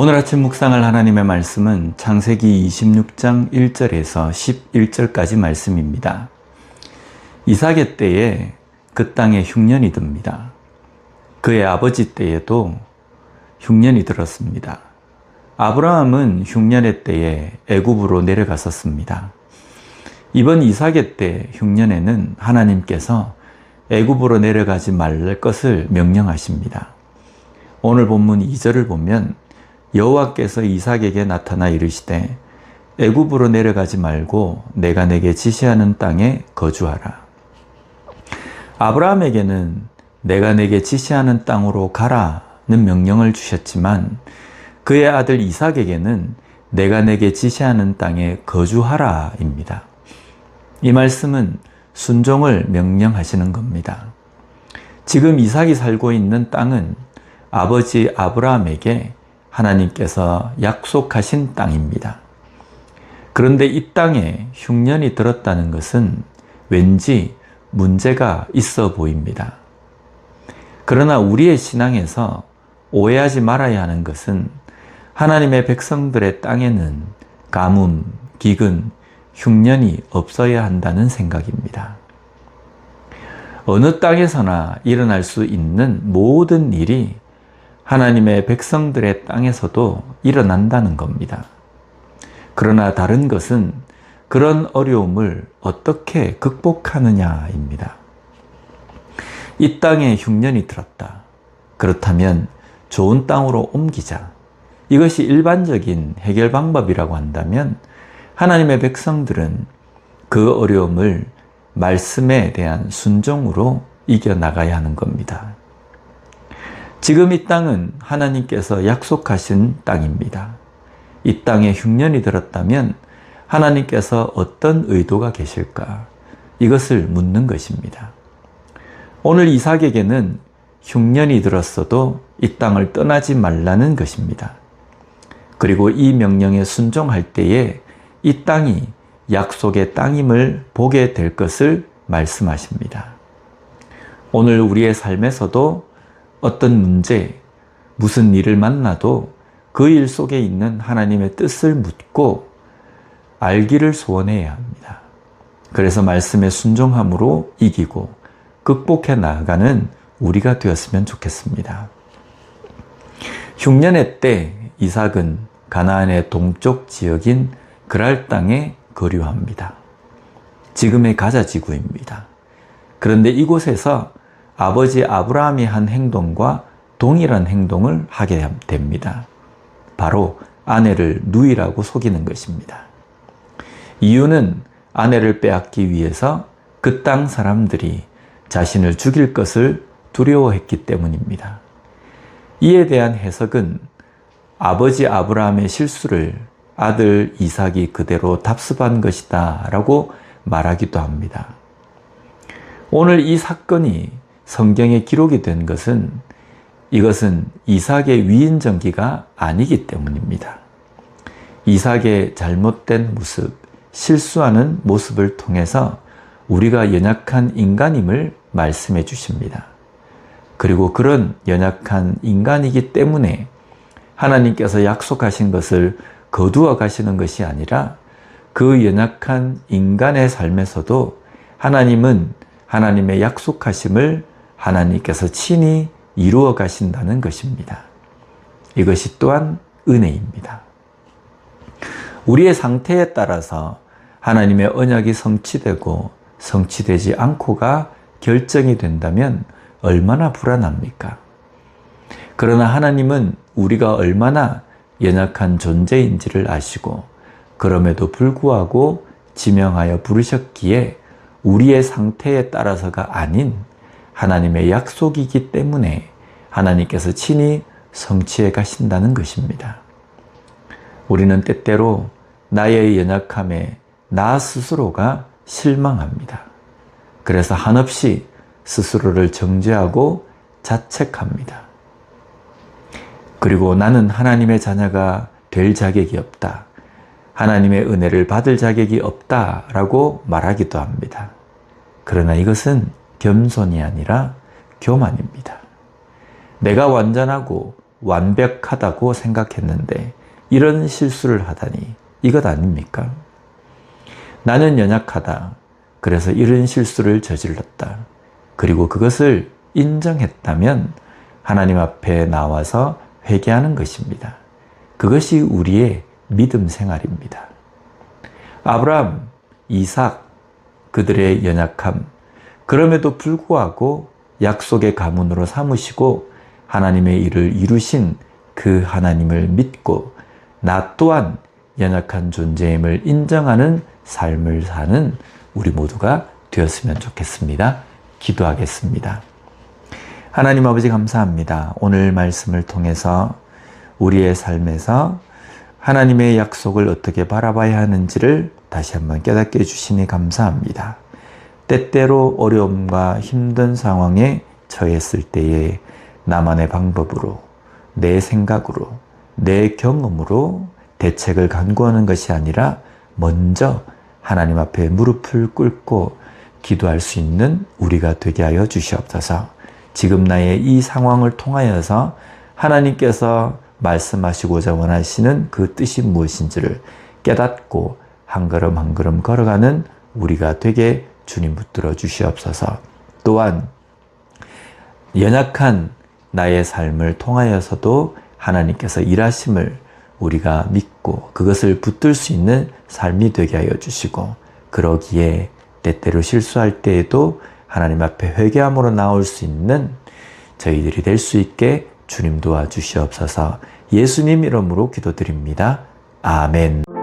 오늘 아침 묵상할 하나님의 말씀은 창세기 26장 1절에서 11절까지 말씀입니다. 이삭의 때에 그 땅에 흉년이 듭니다. 그의 아버지 때에도 흉년이 들었습니다. 아브라함은 흉년의 때에 애굽으로 내려갔었습니다. 이번 이삭의 때 흉년에는 하나님께서 애굽으로 내려가지 말 것을 명령하십니다. 오늘 본문 2절을 보면 여호와께서 이삭에게 나타나 이르시되 애굽으로 내려가지 말고 내가 내게 지시하는 땅에 거주하라. 아브라함에게는 내가 내게 지시하는 땅으로 가라는 명령을 주셨지만 그의 아들 이삭에게는 내가 내게 지시하는 땅에 거주하라입니다. 이 말씀은 순종을 명령하시는 겁니다. 지금 이삭이 살고 있는 땅은 아버지 아브라함에게 하나님께서 약속하신 땅입니다. 그런데 이 땅에 흉년이 들었다는 것은 왠지 문제가 있어 보입니다. 그러나 우리의 신앙에서 오해하지 말아야 하는 것은 하나님의 백성들의 땅에는 가뭄, 기근, 흉년이 없어야 한다는 생각입니다. 어느 땅에서나 일어날 수 있는 모든 일이 하나님의 백성들의 땅에서도 일어난다는 겁니다. 그러나 다른 것은 그런 어려움을 어떻게 극복하느냐입니다. 이 땅에 흉년이 들었다. 그렇다면 좋은 땅으로 옮기자. 이것이 일반적인 해결 방법이라고 한다면 하나님의 백성들은 그 어려움을 말씀에 대한 순종으로 이겨나가야 하는 겁니다. 지금 이 땅은 하나님께서 약속하신 땅입니다. 이 땅에 흉년이 들었다면 하나님께서 어떤 의도가 계실까? 이것을 묻는 것입니다. 오늘 이삭에게는 흉년이 들었어도 이 땅을 떠나지 말라는 것입니다. 그리고 이 명령에 순종할 때에 이 땅이 약속의 땅임을 보게 될 것을 말씀하십니다. 오늘 우리의 삶에서도 어떤 문제, 무슨 일을 만나도 그 일 속에 있는 하나님의 뜻을 묻고 알기를 소원해야 합니다. 그래서 말씀에 순종함으로 이기고 극복해 나아가는 우리가 되었으면 좋겠습니다. 흉년의 때 이삭은 가나안의 동쪽 지역인 그랄 땅에 거류합니다. 지금의 가자 지구입니다. 그런데 이곳에서 아버지 아브라함이 한 행동과 동일한 행동을 하게 됩니다. 바로 아내를 누이라고 속이는 것입니다. 이유는 아내를 빼앗기 위해서 그 땅 사람들이 자신을 죽일 것을 두려워했기 때문입니다. 이에 대한 해석은 아버지 아브라함의 실수를 아들 이삭이 그대로 답습한 것이다 라고 말하기도 합니다. 오늘 이 사건이 성경에 기록이 된 것은 이것은 이삭의 위인전기가 아니기 때문입니다. 이삭의 잘못된 모습, 실수하는 모습을 통해서 우리가 연약한 인간임을 말씀해 주십니다. 그리고 그런 연약한 인간이기 때문에 하나님께서 약속하신 것을 거두어 가시는 것이 아니라 그 연약한 인간의 삶에서도 하나님은 하나님의 약속하심을 하나님께서 친히 이루어 가신다는 것입니다. 이것이 또한 은혜입니다. 우리의 상태에 따라서 하나님의 언약이 성취되고 성취되지 않고가 결정이 된다면 얼마나 불안합니까? 그러나 하나님은 우리가 얼마나 연약한 존재인지를 아시고 그럼에도 불구하고 지명하여 부르셨기에 우리의 상태에 따라서가 아닌 하나님의 약속이기 때문에 하나님께서 친히 성취해 가신다는 것입니다. 우리는 때때로 나의 연약함에 나 스스로가 실망합니다. 그래서 한없이 스스로를 정죄하고 자책합니다. 그리고 나는 하나님의 자녀가 될 자격이 없다. 하나님의 은혜를 받을 자격이 없다라고 말하기도 합니다. 그러나 이것은 겸손이 아니라 교만입니다. 내가 완전하고 완벽하다고 생각했는데 이런 실수를 하다니 이것 아닙니까? 나는 연약하다. 그래서 이런 실수를 저질렀다. 그리고 그것을 인정했다면 하나님 앞에 나와서 회개하는 것입니다. 그것이 우리의 믿음 생활입니다. 아브라함, 이삭, 그들의 연약함, 그럼에도 불구하고 약속의 가문으로 삼으시고 하나님의 일을 이루신 그 하나님을 믿고 나 또한 연약한 존재임을 인정하는 삶을 사는 우리 모두가 되었으면 좋겠습니다. 기도하겠습니다. 하나님 아버지 감사합니다. 오늘 말씀을 통해서 우리의 삶에서 하나님의 약속을 어떻게 바라봐야 하는지를 다시 한번 깨닫게 해주시니 감사합니다. 때때로 어려움과 힘든 상황에 처했을 때에 나만의 방법으로, 내 생각으로, 내 경험으로 대책을 간구하는 것이 아니라 먼저 하나님 앞에 무릎을 꿇고 기도할 수 있는 우리가 되게 하여 주시옵소서. 지금 나의 이 상황을 통하여서 하나님께서 말씀하시고자 원하시는 그 뜻이 무엇인지를 깨닫고 한 걸음 한 걸음 걸어가는 우리가 되게 주님 붙들어 주시옵소서. 또한 연약한 나의 삶을 통하여서도 하나님께서 일하심을 우리가 믿고 그것을 붙들 수 있는 삶이 되게 하여 주시고, 그러기에 때때로 실수할 때에도 하나님 앞에 회개함으로 나올 수 있는 저희들이 될 수 있게 주님 도와주시옵소서. 예수님 이름으로 기도드립니다. 아멘.